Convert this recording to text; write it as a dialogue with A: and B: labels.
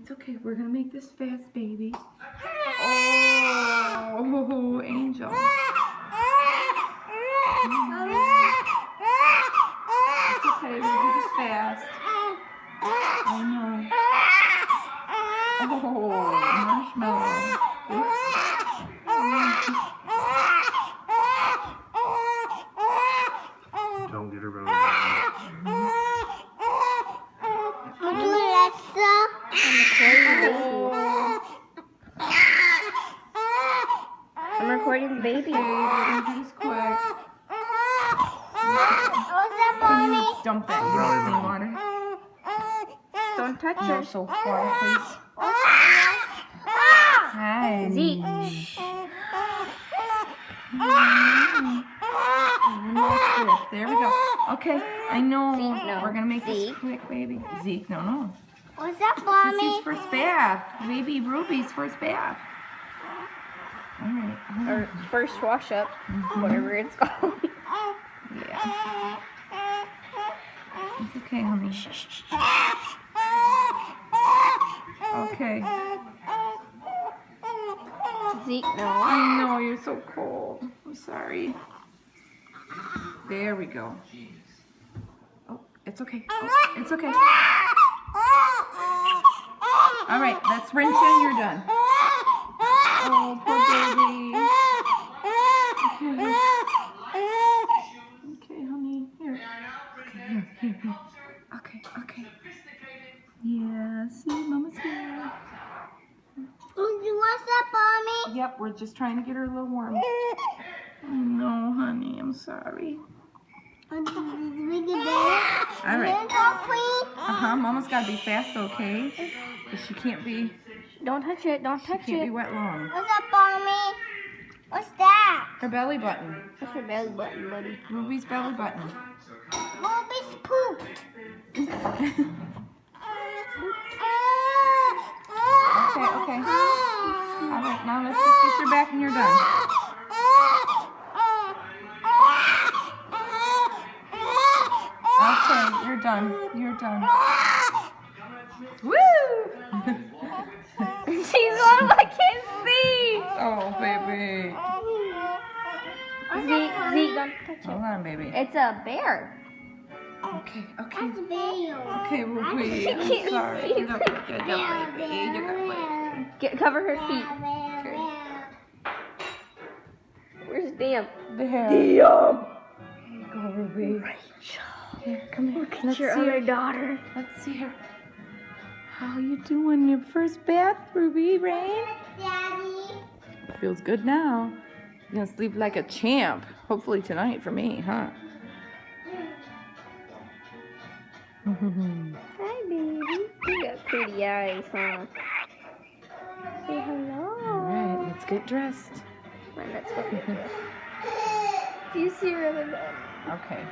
A: It's okay. We're gonna make this fast, baby. Oh, Angel. It's okay. We'll do this fast. I know. Oh, marshmallow.
B: Don't get her really
C: I'm recording the baby.
A: Okay, we're gonna do this quick. Can you dump that in clean water?
C: Don't touch
A: No,
C: her.
A: so water, please. Hi.
C: Zeke.
A: There we go. Okay, I know.
C: Zeke, no.
A: We're gonna make this
C: Zeke.
A: quick, baby. Zeke, no.
D: What's that,
A: This is
D: Mommy?
A: his first bath. Baby Ruby's first bath. All right.
C: Or first wash up, whatever it's called.
A: Yeah. It's okay, honey. Okay.
C: Zeke, no.
A: I know you're so cold. I'm sorry. There we go. Oh, it's okay. Oh, it's okay. All right, let's rinse you and you're done. Oh, poor baby. Okay, honey. Here. Okay, here. Okay. Yeah, see, Mama's here.
D: What's that, Mommy?
A: Yep, we're just trying to get her a little warm. No, honey, I'm sorry.
D: We can do it.
A: All right.
D: Please.
A: Mama's got to be fast, okay? Because she can't be,
C: Don't touch it. Don't touch
A: can't be
C: it.
A: wet long.
D: What's up, Mommy? What's that?
A: Her belly button.
C: What's your belly button, buddy?
A: Ruby's belly button.
D: Ruby's pooped.
A: Okay. All right, now let's just get your back and you're done. Okay, you're done. Woo!
C: She's one I can't see.
A: Oh, baby.
C: Zeke, don't touch
A: Hold
C: it.
A: on, baby.
C: It's a bear.
A: Okay.
D: That's a baby.
A: Okay, Ruby. I'm
C: can't
A: sorry.
C: see.
A: You got baby.
C: Cover her feet. Where's Damn?
A: There.
C: Damn.
A: Here you go, Ruby. Here, come here. Let's
C: Your
A: see
C: other
A: her.
C: daughter.
A: Let's see her. How you doing? Your first bath, Ruby Rain?
D: Daddy.
A: Feels good now. You're gonna sleep like a champ. Hopefully tonight for me, huh?
C: Hi, baby. You got pretty eyes, huh? Say hello.
A: Alright, let's get dressed.
C: Come on, let's go. Do you see her other daughter?
A: Okay.